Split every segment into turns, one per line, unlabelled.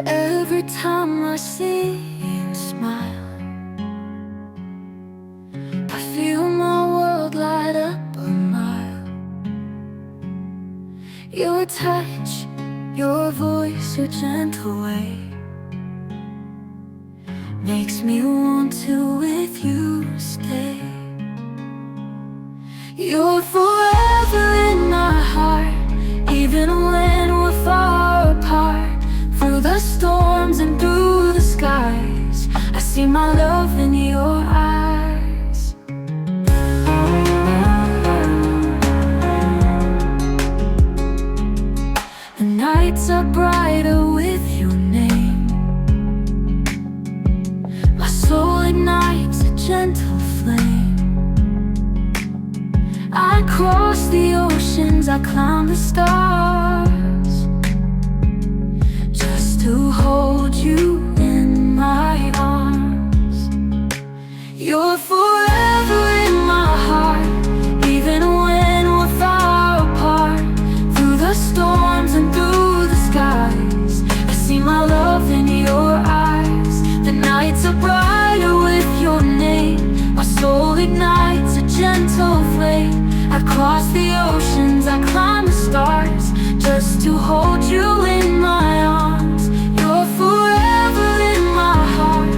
Every time I see you smile, I feel my world light up a mile. Your touch, your voice, your gentle way makes me want to with you stay. You're forever in my heart, even when we're far apart. Through the storms and through the skies, I see my love in your eyes. The nights are brighter with your name. My soul ignites a gentle flame. I cross the oceans, I climb the stars, to hold you in my arms. You're forever in my heart, even when we're far apart. Through the storms and through the skies, I see my love in your eyes. The nights are brighter with your name. My soul ignites a gentle flame. I cross the oceans, I climb the stars, just to hold you in my arms. Forever in my heart,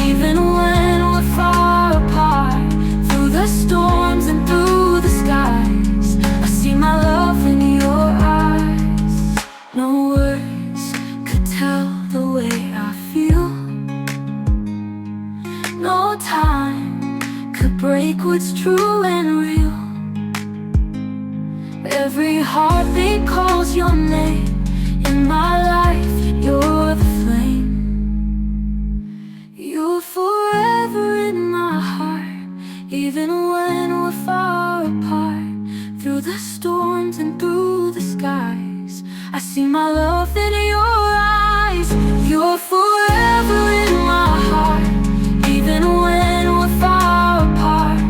even when we're far apart. Through the storms and through the skies, I see my love in your eyes. No words could tell the way I feel. No time could break what's true and real. Every heartbeat calls your name. In my life, you're the flame. You're forever in my heart, even when we're far apart. Through the storms and through the skies, I see my love in your eyes. You're forever in my heart, even when we're far apart.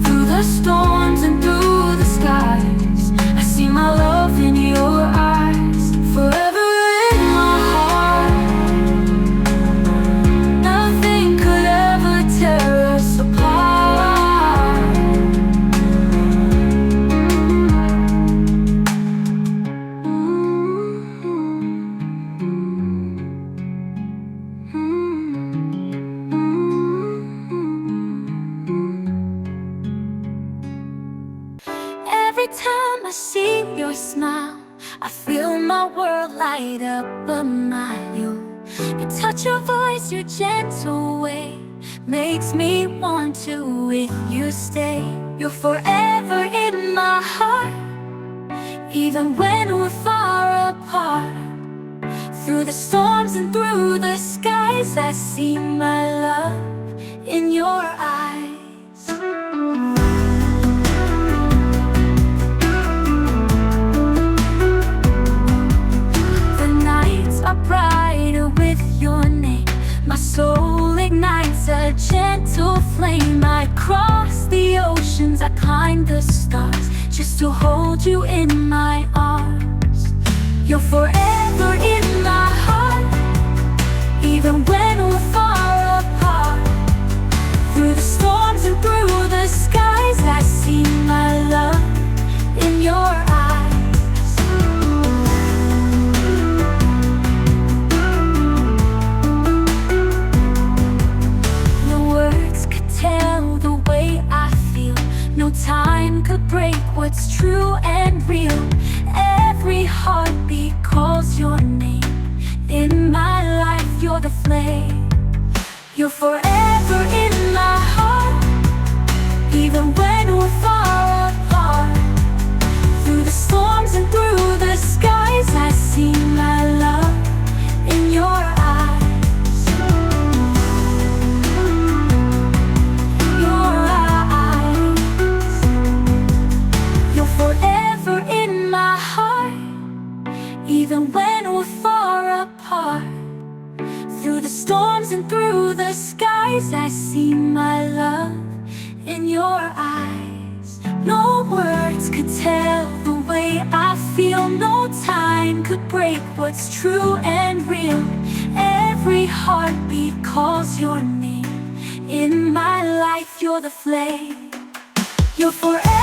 Through the storms and through the skies, I see my love in your eyes. Forever in my heart, nothing could ever tear us apart. Every time I see your smile, I feel my world light up a mile. Your touch, your voice, your gentle way makes me want to with you stay. You're forever in my heart, even when we're far apart. Through the storms and through the skies, I see my love in your eyes. Brighter with your name. My soul ignites a gentle flame. I cross the oceans, I climb the stars, just to hold you in my arms. You're forever in my heart, even when we're far apart. Through the storms and through the skies, I see my love in your eyes. No time could break what's true and real. Every heartbeat calls your name. In my life, you're the flame. You're forever in my heart, even when we're far apart. Through the storms and through the skies, I see my love in your eyes. Even when we're far apart. Through the storms and through the skies, I see my love in your eyes. No words could tell the way I feel. No time could break what's true and real. 'cause you're near. In my life, you're the flame. You're forever.